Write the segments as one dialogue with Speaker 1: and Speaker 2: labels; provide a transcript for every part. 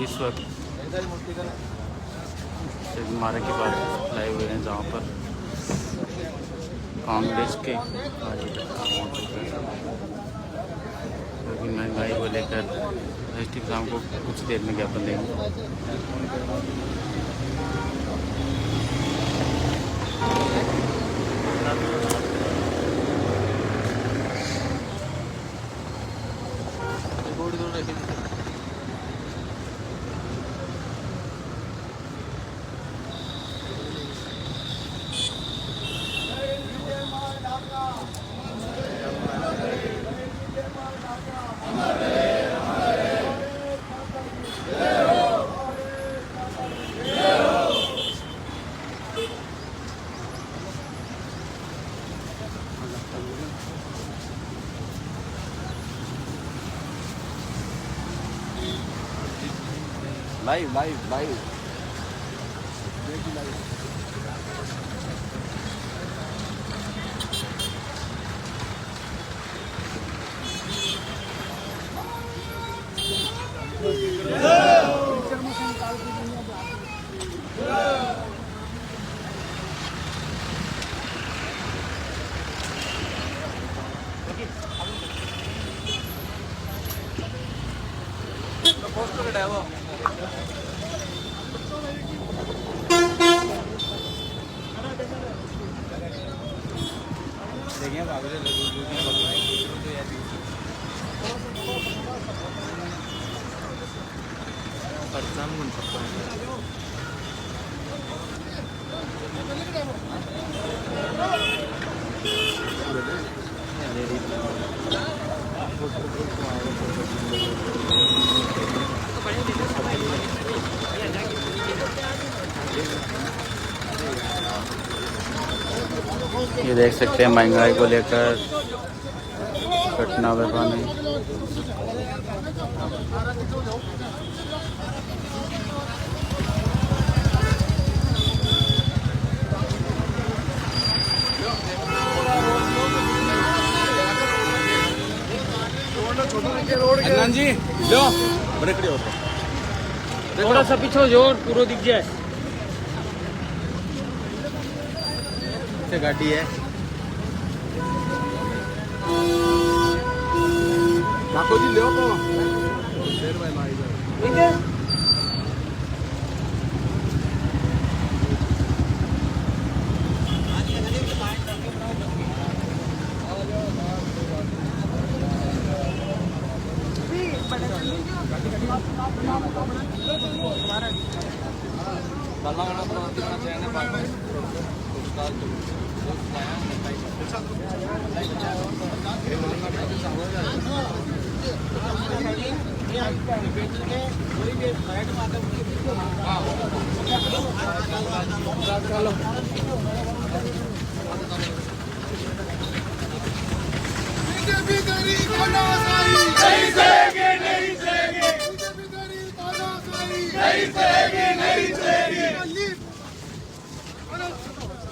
Speaker 1: इस वक्त मार्ग के पास लाए हुए हैं जहाँ पर कांग्रेस के कार्यकर्ता मौजूद हैं, क्योंकि महंगाई को लेकर एसटी शाम को कुछ देर में ज्ञापन देंगे।
Speaker 2: लाइव लाइव लाइव पोस्टर है वो देखिए
Speaker 1: ये देख सकते हैं महंगाई को लेकर घटना बरपाने।
Speaker 2: जी लो
Speaker 1: थोड़ा सा पीछे जोर पूरा दिख जाए।
Speaker 2: गाड़ी है काको जी लो को शेर भाई मारी ठीक है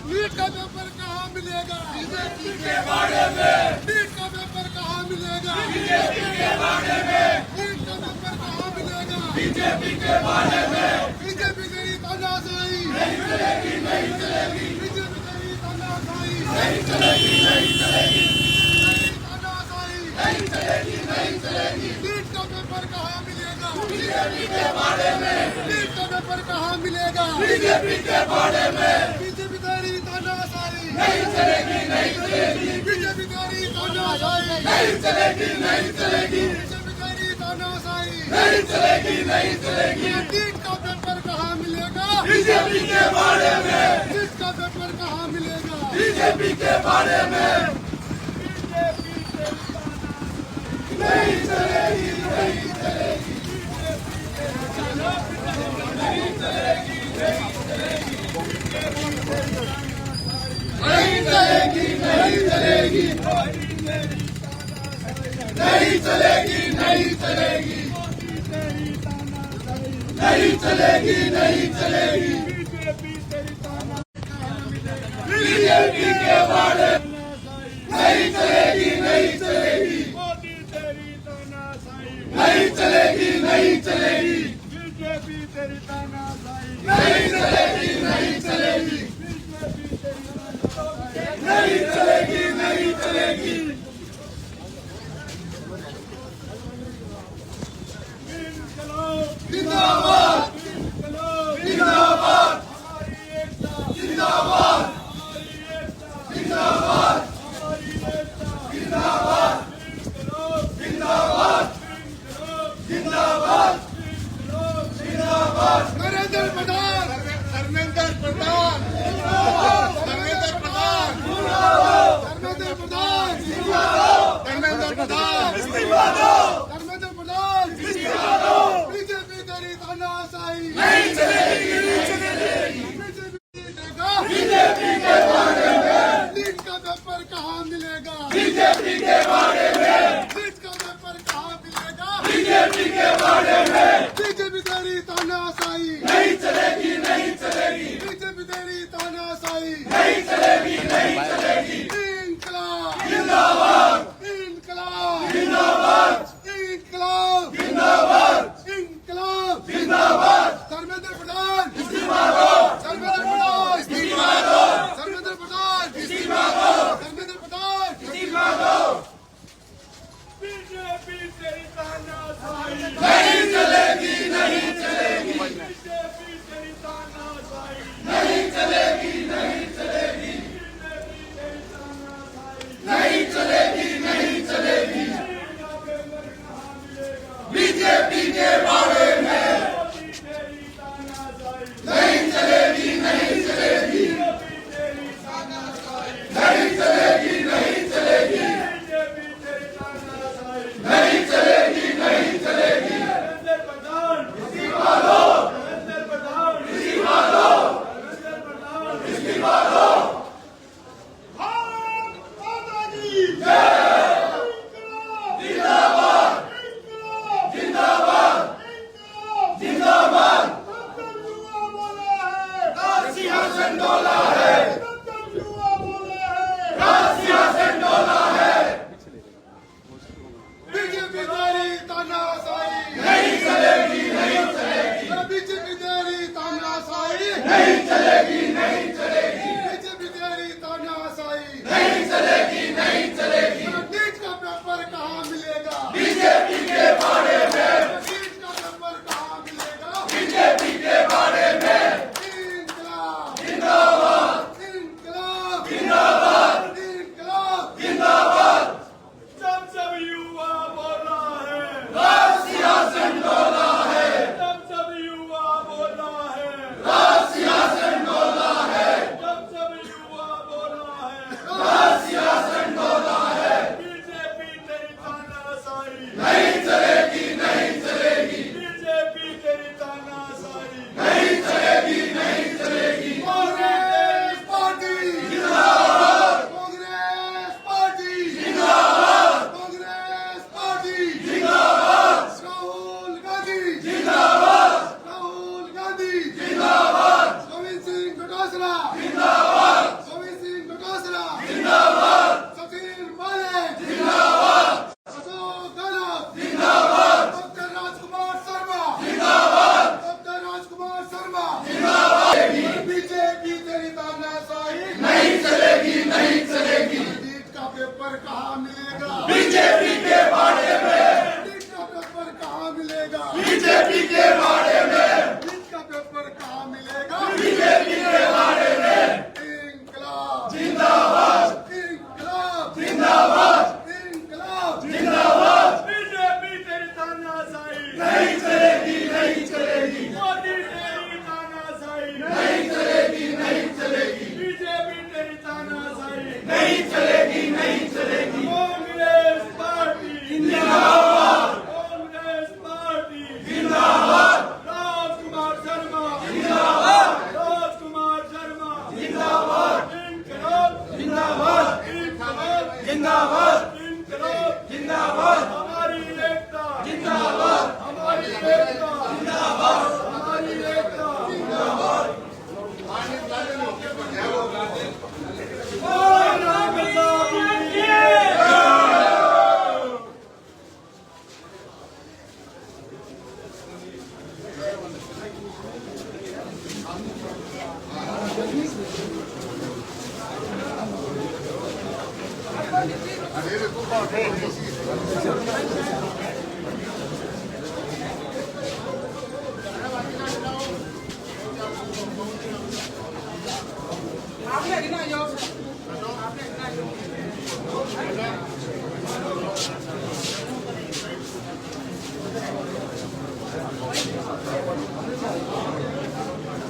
Speaker 3: लीड का पेपर कहाँ मिलेगा? बीजेपी के बारे में। लीड का पेपर कहाँ मिलेगा? बीजेपी के बारे में। लीड का पेपर कहाँ मिलेगा? बीजेपी के बारे में। बीजेपी की तानाशाही नहीं चलेगी, नहीं चलेगी। बीजेपी की तानाशाही नहीं चलेगी, नहीं चलेगी। तानाशाही नहीं चलेगी, नहीं चलेगी। लीड का पेपर कहाँ मिलेगा? बीजेपी के बारे में। लीड का पेपर कहाँ मिलेगा? बीजेपी के बारे में। बीजेपी नहीं चलेगी, नहीं चलेगी। बीजेपी की तानाशाही नहीं चलेगी, नहीं चलेगी। बीजेपी की तानाशाही नहीं चलेगी, नहीं चलेगी। लीड का पेपर कहाँ मिलेगा? बीजेपी के बारे में। लीड का पेपर कहाँ मिलेगा? बीजेपी के बारे में। नहीं चलेगी, नहीं चलेगी। नहीं चलेगी, नहीं चलेगी। नहीं चलेगी, नहीं चलेगी। नहीं चलेगी, नहीं चलेगी। नहीं चलेगी, नहीं चलेगी। बीजेपी के बारे नहीं चलेगी, नहीं चलेगी। नहीं चलेगी, नहीं चलेगी। नहीं चलेगी, नहीं चलेगी, नहीं चलेगी, नहीं चलेगी। जिंदाबाद, जिंदाबाद, जिंदाबाद, जिंदाबाद, जिंदाबाद, जिंदाबाद, जिंदाबाद, जिंदाबाद। नरेंद्र प्रधान, धर्मेंद्र प्रधान, धर्मेंद्र प्रधान, धर्मेंद्र प्रधान, धर्मेंद्र प्रधान, धर्मेंद्र प्रधान, बीजेपी तेरी तानाशाही नहीं चलेगी, नहीं चलेगी। बीजेपी के बारे में लीड का पेपर कहाँ मिलेगा? बीजेपी के बारे में लीड का पेपर कहाँ मिलेगा? बीजेपी के बारे में बीजेपी तेरी तानाशाही नहीं चलेगी, नहीं चलेगी। बीजेपी तेरी तानाशाही नहीं चलेगी, नहीं चलेगी। इंकलाब जिंदाबाद, इंकलाब जिंदाबाद, इंकलाब जिंदाबाद, इंकलाब जिंदाबाद। धर्मेंद्र प्रधान इस्तीफा दो, धर्मेंद्र प्रधान इस्तीफा दो, धर्मेंद्र प्रधान इस्तीफा दो, धर्मेंद्र प्रधान इस्तीफा दो। बीजेपी तेरी तानाशाही नहीं चलेगी, नहीं चलेगी। बीजेपी तेरी तानाशाही नहीं चलेगी, नहीं चलेगी। नहीं चलेगी, नहीं चलेगी। बीजेपी के बारे में नहीं चलेगी, नहीं चलेगी। नहीं चलेगी, नहीं चलेगी। नहीं चलेगी, नहीं चलेगी। इस्तीफा दो, इस्तीफा दो, इस्तीफा दो। जिंदाबाद, जिंदाबाद, जिंदाबाद। सिंहासन डोला है, सिंहासन डोला है। बीजेपी तेरी तानाशाही नहीं चलेगी, नहीं चलेगी। बीजेपी तेरी तानाशाही नहीं चलेगी, नहीं चलेगी। बीजेपी तेरी तानाशाही नहीं चलेगी, नहीं चलेगी। नीट का पेपर कहाँ मिलेगा? बीजेपी के बारे में नीट का पेपर कहाँ मिलेगा? बीजेपी के बारे में। इंकलाब जिंदाबाद, इंकलाब जिंदाबाद, इंकलाब जिंदाबाद। सब युवा बोला है, सिंहासन डोला है। सब युवा बोला है, सिंहासन डोला है। सब युवा बोला है, सिंहासन डोला है। बीजेपी तेरी तानाशाही नहीं चलेगी, नहीं चलेगी। बीजेपी तेरी तानाशाही नहीं चलेगी, नहीं चलेगी। कांग्रेस पार्टी जिंदाबाद, कांग्रेस पार्टी जिंदाबाद, कांग्रेस पार्टी जिंदाबाद। राहुल गांधी जिंदाबाद, राहुल गांधी जिंदाबाद। गोविंद सिंह डोटासरा जिंदाबाद, गोविंद सिंह डोटासरा जिंदाबाद। सचिन पायलट जिंदाबाद, अशोक गहलोत जिंदाबाद। डॉक्टर राजकुमार शर्मा जिंदाबाद, डॉक्टर राजकुमार शर्मा जिंदाबाद। बीजेपी तेरी तानाशाही नहीं चलेगी, नहीं चलेगी। नीट का पेपर कहाँ मिलेगा? बीजेपी के बारे में नीट का पेपर कहाँ मिलेगा? बीजेपी के बारे में नीट का पेपर कहाँ मिलेगा? बीजेपी के बारे में। इंकलाब जिंदाबाद, इंकलाब जिंदाबाद, इंकलाब जिंदाबाद। बीजेपी तेरी तानाशाही नहीं चलेगी, नहीं चलेगी। मोदी तेरी तानाशाही नहीं चलेगी, नहीं चलेगी। बीजेपी तेरी तानाशाही नहीं चलेगी, नहीं चलेगी। कांग्रेस पार्टी जिंदाबाद, कांग्रेस पार्टी जिंदाबाद।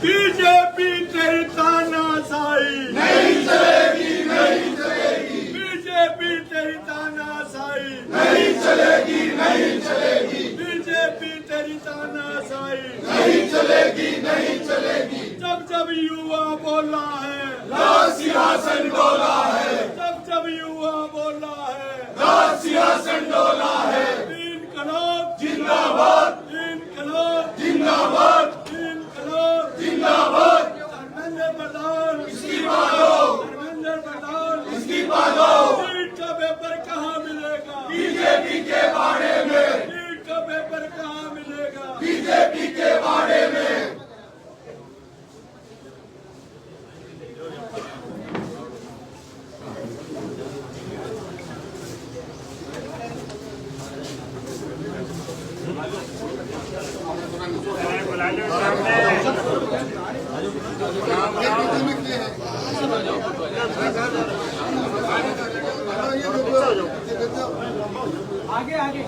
Speaker 3: बीजेपी तेरी तानाशाही नहीं चलेगी, नहीं चलेगी। बीजेपी तेरी तानाशाही नहीं चलेगी, नहीं चलेगी। बीजेपी तेरी तानाशाही नहीं चलेगी, नहीं चलेगी। जब जब युवा बोला है लाल सिंहासन डोला है, जब जब युवा बोला है लाल सिंहासन डोला है। इनकलाब जिंदाबाद, इनकलाब जिंदाबाद, इनकलाब जिंदाबाद। धर्मेंद्र प्रधान इस्तीफा दो, धर्मेंद्र प्रधान इस्तीफा दो। नीट का पेपर कहाँ मिलेगा बीजेपी के बारे में, नीट का पेपर कहाँ मिलेगा बीजेपी के बारे में। आगे आगे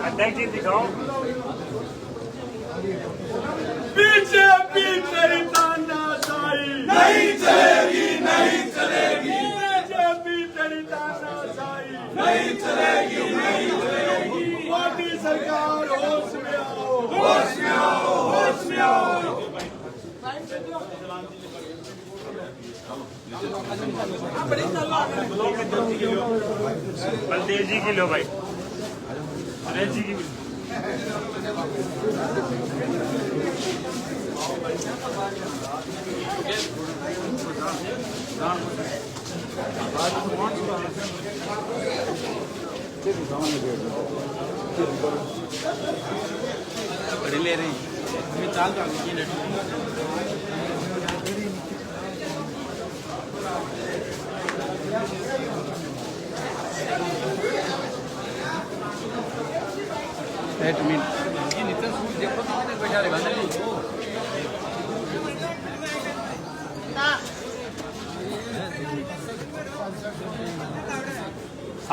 Speaker 4: अध्यक्ष जी दिखाओ।
Speaker 3: बीजेपी तेरी तानाशाही नहीं चलेगी, नहीं चलेगी। बीजेपी तेरी तानाशाही नहीं चलेगी, नहीं चलेगी। मोदी सरकार होश में आओ, होश में आओ, होश में आओ।
Speaker 4: बलदेव जी की लो भाई, गणेश जी की भी।
Speaker 1: बड़ी ले रही चाल का एक मिनट नितिन सूर्य देखो तो बैठा रहेगा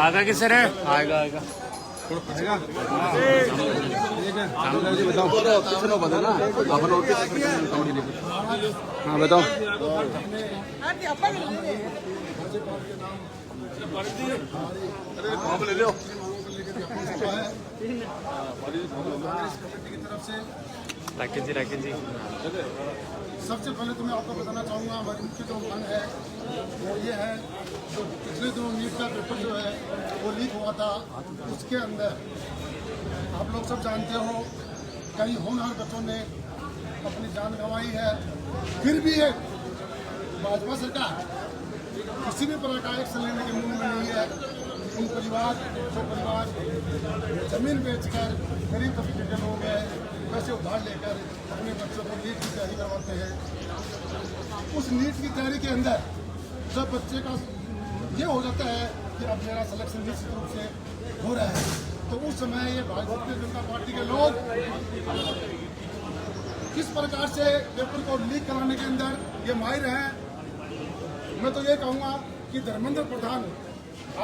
Speaker 4: आगा किस है?
Speaker 1: आएगा आएगा बताओ ना हाँ बताओ। ले लो
Speaker 4: राकेश जी
Speaker 3: सबसे पहले तो मैं आपको बताना चाहूँगा हमारी मुख्य जो मांग है वो ये है, जो पिछले दिनों नीट का पेपर जो है वो लीक हुआ था, उसके अंदर आप लोग सब जानते हो कई होनहार बच्चों ने अपनी जान गंवाई है। फिर भी एक भाजपा सरकार किसी भी प्रकार का एक्शन लेने के मूड में नहीं है। उन परिवार जो परिवार जमीन बेचकर गरीब तबके के लोग हैं, पैसे उधार लेकर अपने बच्चों को नीट की तैयारी करवाते हैं। उस नीट की तैयारी के अंदर जब बच्चे का ये हो जाता है कि अब मेरा सिलेक्शन निश्चित रूप से हो रहा है, तो उस समय ये भारतीय जनता पार्टी के लोग किस प्रकार से पेपर को लीक कराने के अंदर ये माहिर हैं। मैं तो ये कहूँगा कि धर्मेंद्र प्रधान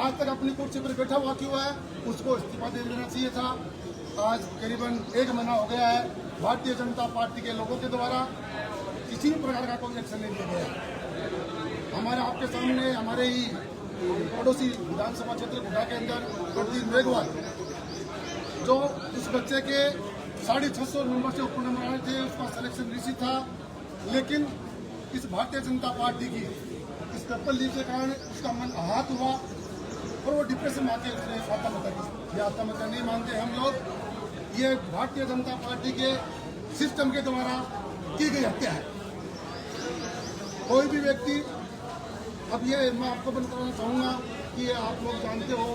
Speaker 3: आज तक अपनी कुर्सी पर बैठा हुआ क्यों है, उसको इस्तीफा दे देना चाहिए था। आज करीबन 1 महीना हो गया है, भारतीय जनता पार्टी के लोगों के द्वारा किसी भी प्रकार का कोई एक्शन नहीं लिया गया। हमारे आपके सामने हमारे ही पड़ोसी विधानसभा क्षेत्र गुड्डा के अंदर प्रदीप मेघवाल, जो उस बच्चे के 650 नंबर से ऊपर नंबर आए थे, उसका सिलेक्शन निश्चित था, लेकिन इस भारतीय जनता पार्टी की इस पेपर लीक के कारण उसका मन आहत हुआ और वो डिप्रेशन में आके उसने आत्महत्या की। ये आत्महत्या नहीं मानते हम लोग, ये भारतीय जनता पार्टी के सिस्टम के द्वारा की गई हत्या है। कोई भी व्यक्ति, अब ये मैं आपको बताना चाहूँगा कि ये आप लोग जानते हो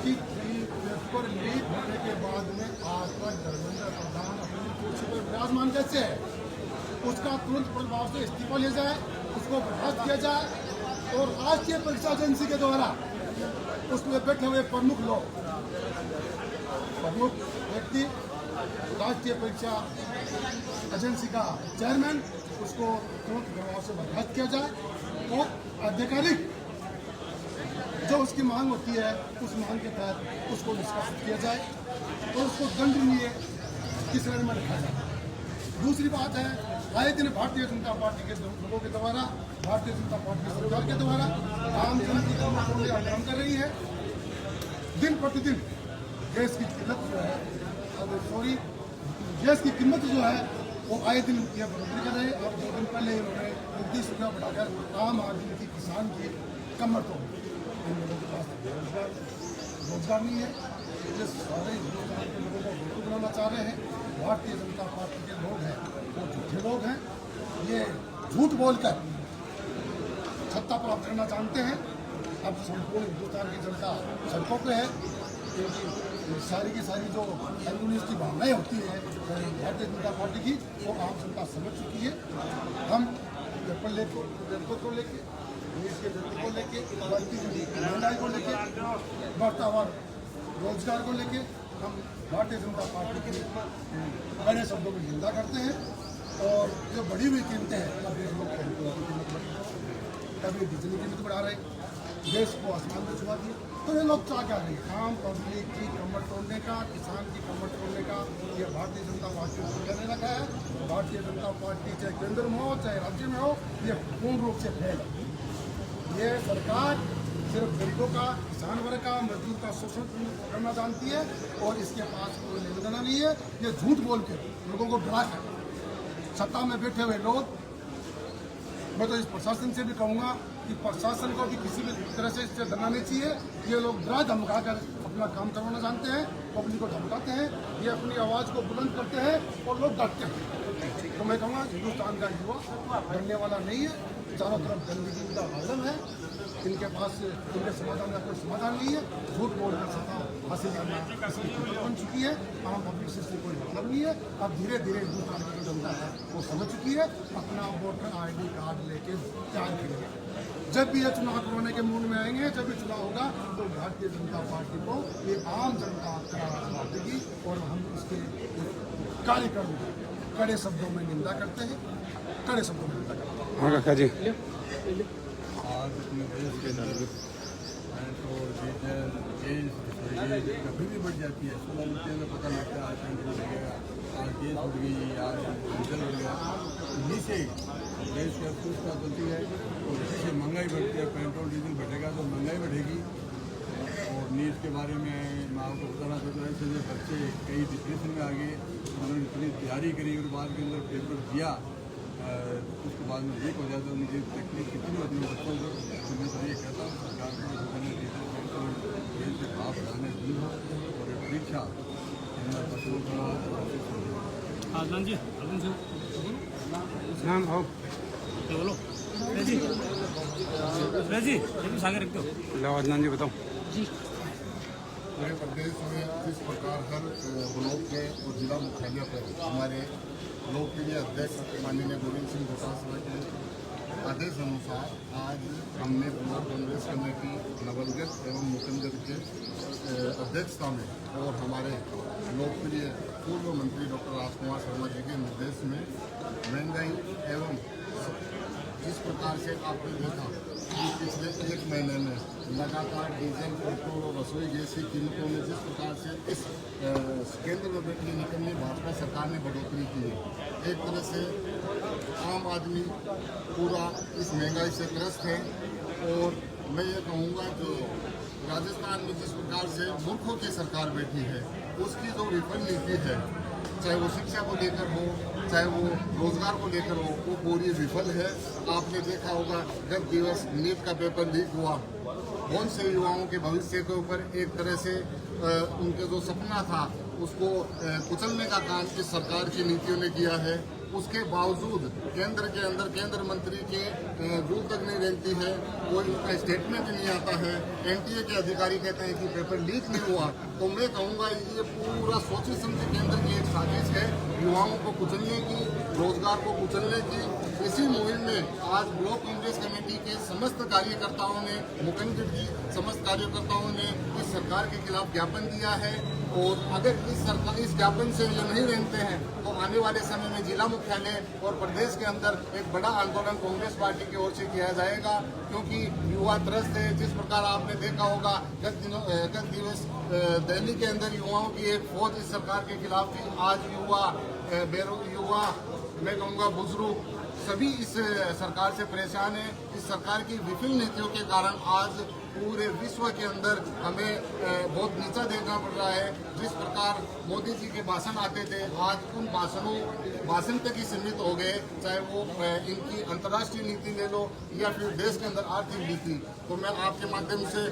Speaker 3: कि पेपर लीक होने के बाद में आज तक धर्मेंद्र प्रधान अपनी कुर्सी पर विराजमान कैसे है, उसका तुरंत प्रभाव से इस्तीफा लिया जाए, उसको बर्खास्त किया जाए और राष्ट्रीय परीक्षा एजेंसी के द्वारा उसमें बैठे हुए प्रमुख लोग, प्रमुख व्यक्ति, राष्ट्रीय परीक्षा एजेंसी का चेयरमैन, उसको तुरंत प्रभाव से बर्खास्त किया जाए और आधिकारिक जो उसकी मांग होती है उस मांग के तहत उसको निष्कासित किया जाए और उसको दंडनीय की श्रेणी में रखा जाए। दूसरी बात है, आए दिन भारतीय जनता पार्टी के लोगों के द्वारा, भारतीय जनता पार्टी सरकार के द्वारा आम जन की कीमतों में हंगामा कर रही है। दिन प्रतिदिन गैस की कीमत जो है, गैस की कीमत जो है वो आए दिन यह बढ़ोतरी कर रहे हैं। अब 2 दिन पहले इन्होंने 29 रुपया बढ़ाकर आम आदमी की, किसान की कमर तोड़ दी। इन लोगों के पास रोजगार नहीं है, ये सारे हिंदुस्तान के लोगों को बेवकूफ बनाना चाह रहे हैं। भारतीय जनता पार्टी के लोग हैं वो झूठे लोग हैं, ये झूठ बोलकर सत्ता प्राप्त करना जानते हैं। अब संपूर्ण हिंदुस्तान की जनता सड़कों पे है, क्योंकि सारी की सारी जो कम्युनिस्ट की भावनाएं होती है भारतीय जनता पार्टी की, वो आम जनता समझ चुकी है। हम पेपर लेके, पेपर को लेके, देश के जनता को लेके, बढ़ती महंगाई को लेके, बढ़ता हुआ रोजगार को लेके हम भारतीय जनता पार्टी की बड़े शब्दों में निंदा करते हैं। और जो बढ़ी हुई कीमतें हैं, कभी लोग पेट्रोल की कीमत बढ़ी, कभी डीजल की कीमत बढ़ा रहे, देश को आसमान में छुआ दिए। तो ये लोग क्या कर रहे हैं, आम पब्लिक की कमर तोड़ने का, किसान की कमर तोड़ने का ये भारतीय जनता पार्टी को करने लगा है। भारतीय जनता पार्टी चाहे केंद्र में हो चाहे राज्य में हो, ये पूर्ण रूप से फेल है। ये सरकार सिर्फ गरीबों का, किसान वर्ग का, मजदूर का शोषण करना जानती है और इसके पास कोई लेना देना नहीं है। ये झूठ बोल के लोगों को डरा कर सत्ता में बैठे हुए लोग, मैं तो इस प्रशासन से भी कहूँगा कि प्रशासन को भी किसी भी तरह से इससे डरना नहीं चाहिए। ये लोग डरा धमका कर अपना काम करवाना जानते हैं, पब्लिक को धमकाते हैं, ये अपनी आवाज़ को बुलंद करते हैं और लोग डरते हैं। तो मैं कहूँगा हिंदुस्तान का युवा डरने वाला नहीं है। चारों तरफ गंदगी का आलम है, इनके पास इनके समाधान का कोई समाधान नहीं है। झूठ बोलकर सत्ता हासिल करना इसकी खबर बन चुकी है। आम पब्लिक से कोई मतलब नहीं है। अब धीरे धीरे हिंदुस्तान की जो जनता है वो समझ चुकी है, अपना वोटर ID कार्ड लेके तैयार करेंगे। जब भी ये चुनाव करवाने के मूड में आएंगे, जब भी चुनाव होगा तो भारतीय जनता पार्टी को ये आम जनता करारा जवाब देगी और हम इसके कार्यक्रम कड़े शब्दों में निंदा करते हैं, कड़े शब्दों में निंदा करते हैं।
Speaker 1: हाँ काका जी,
Speaker 2: आज अपने देश के अंदर पेट्रोल, डीजल, गैस कभी भी बढ़ जाती है। सुबह उठते में पता लगता है आज पेट्रोल बढ़ गया, आज गैस बढ़ गई, आज डीजल बढ़ गया। इन्हीं से देश की अर्थव्यवस्था चलती है और इसी से महंगाई बढ़ती है। पेट्रोल डीजल बढ़ेगा तो महंगाई बढ़ेगी। और नीट के बारे में मैं आपको बताना चाहता हूँ, ऐसे बच्चे कई डिप्रेशन में आ गए, उन्होंने इतनी तैयारी करी और बाद के अंदर पेपर दिया, उसके बाद में लीक हो जाता है। मुझे तकलीफ कितनी होती है बच्चों को। तो मैं तो ये कहता हूँ सरकार को जो डीजल पेट्रोल तेल से भाव बढ़ाने दी हो और परीक्षा बच्चों को
Speaker 4: आदनान जी, आदनान जी
Speaker 1: नाम हो
Speaker 4: बोलो। जी ये सागर रख दो।
Speaker 1: लो अदनान जी बताओ।
Speaker 3: पूरे प्रदेश में जिस प्रकार हर ब्लॉक में और जिला मुख्यालय पर हमारे लोकप्रिय अध्यक्ष माननीय गोविंद सिंह डोटासरा के आदेश अनुसार आज हमने ब्लॉक कांग्रेस कमेटी नवलगढ़ एवं मुकंदर के अध्यक्षता में और हमारे लोकप्रिय पूर्व मंत्री डॉक्टर राजकुमार शर्मा जी के निर्देश में महंगाई एवं जिस प्रकार से आपने देखा कि पिछले 1 महीने में लगातार डीजल, पेट्रोल और रसोई गैस की कीमतों में जिस प्रकार से इस केंद्र में बैठी निकलनी भाजपा सरकार ने बढ़ोतरी की है। एक तरह से आम आदमी पूरा इस महंगाई से ग्रस्त है। और मैं ये कहूँगा कि राजस्थान में जिस प्रकार से मूर्खों की सरकार बैठी है, उसकी जो विफल नीति है, चाहे वो शिक्षा को लेकर हो, चाहे वो रोजगार को लेकर हो, वो पूरी विफल है। आपने देखा होगा जब दिवस नीट का पेपर लीक हुआ बहुत से युवाओं के भविष्य के ऊपर एक तरह से उनके जो सपना था उसको कुचलने का काम इस सरकार की नीतियों ने किया है। उसके बावजूद केंद्र के अंदर केंद्र मंत्री के दूर तक नहीं रहती है, कोई उनका स्टेटमेंट नहीं आता है। एनटीए के अधिकारी कहते हैं कि पेपर लीक नहीं हुआ। तो मैं कहूँगा ये पूरा सोची समझी केंद्र की एक साजिश है युवाओं को कुचलने की, रोजगार को कुचलने की। इसी मुहिम में आज ब्लॉक कांग्रेस कमेटी के समस्त कार्यकर्ताओं ने, मुखंड की समस्त कार्यकर्ताओं ने इस सरकार के खिलाफ ज्ञापन दिया है। और अगर इस ज्ञापन से जो नहीं रहते हैं तो आने वाले समय में जिला मुख्यालय और प्रदेश के अंदर एक बड़ा आंदोलन कांग्रेस पार्टी की ओर से किया जाएगा, क्योंकि युवा त्रस्त है। जिस प्रकार आपने देखा होगा गत दिवस दिल्ली के अंदर युवाओं की एक फौज इस सरकार के खिलाफ थी। आज युवा मैं कहूँगा बुजुर्ग सभी इस सरकार से परेशान है। इस सरकार की विफल नीतियों के कारण आज पूरे विश्व के अंदर हमें बहुत नीचा देखना पड़ रहा है। जिस प्रकार मोदी जी के भाषण आते थे, आज उन भाषण तक ही सीमित हो गए, चाहे वो इनकी अंतर्राष्ट्रीय नीति ले लो या फिर देश के अंदर आर्थिक नीति। तो मैं आपके माध्यम से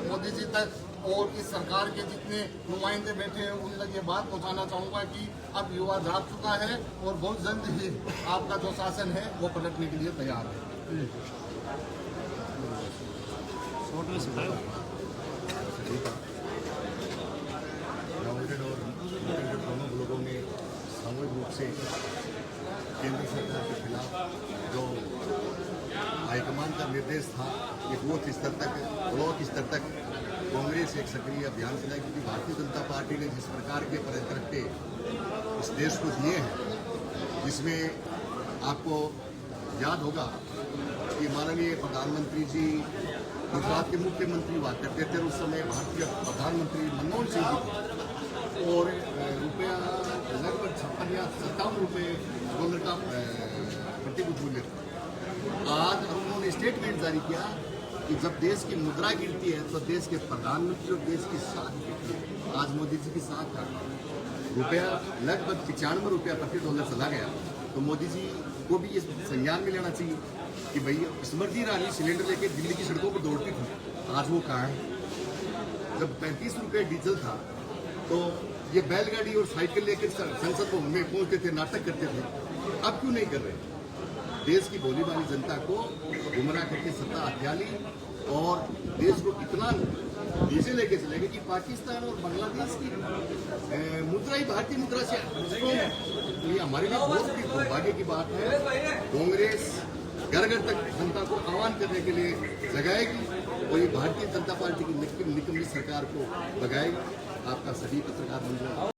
Speaker 3: मोदी जी तक और इस सरकार के जितने नुमाइंदे बैठे हैं उन तक ये बात पहुंचाना चाहूँगा कि अब युवा जाग चुका है और बहुत जल्द ही आपका जो शासन है वो पलटने के लिए तैयार है।
Speaker 2: ग्राउंडेड और दोनों लोगों ने सामूहिक रूप से केंद्र सरकार के खिलाफ जो हाईकमान का निर्देश था कि बूथ स्तर तक, ब्लॉक स्तर तक कांग्रेस एक सक्रिय अभियान चलाई, क्योंकि भारतीय जनता पार्टी ने जिस प्रकार के परिकट्टे इस देश को दिए हैं, जिसमें आपको याद होगा कि माननीय प्रधानमंत्री जी गुजरात के मुख्यमंत्री हुआ करते थे, उस समय भारतीय प्रधानमंत्री मनमोहन सिंह जी और रुपया लगभग 56 या 57 रुपये डॉलर का प्रतिभूत मूल्य था। आज उन्होंने स्टेटमेंट जारी किया कि जब देश की मुद्रा गिरती है तो देश के प्रधानमंत्री और देश की साख गिरती है। आज मोदी जी की साख का रुपया लगभग 95 रुपया प्रति डॉलर चला गया। तो मोदी जी को भी इस संज्ञान में लेना चाहिए कि भाई स्मृति ईरानी सिलेंडर लेके दिल्ली की सड़कों पर दौड़ती थी, आज वो कहाँ है। जब 35 रुपये डीजल था तो ये बैलगाड़ी और साइकिल लेकर संसद भवन में पहुंचते थे, नाटक करते थे। अब क्यों नहीं कर रहे? देश की भोली भाली जनता को गुमराह करके सत्ता हथिया ली और देश को इतना नीचे लेके चले गए कि पाकिस्तान और बांग्लादेश की मुद्रा ही भारतीय मुद्रा से ये हमारे लिए बहुत ही दुर्भाग्य की बात है। कांग्रेस घर घर तक जनता को आह्वान करने के लिए जगाएगी और ये भारतीय जनता पार्टी की निकम्मी सरकार को भगाएगी। आपका सभी पत्रकार बंधुओं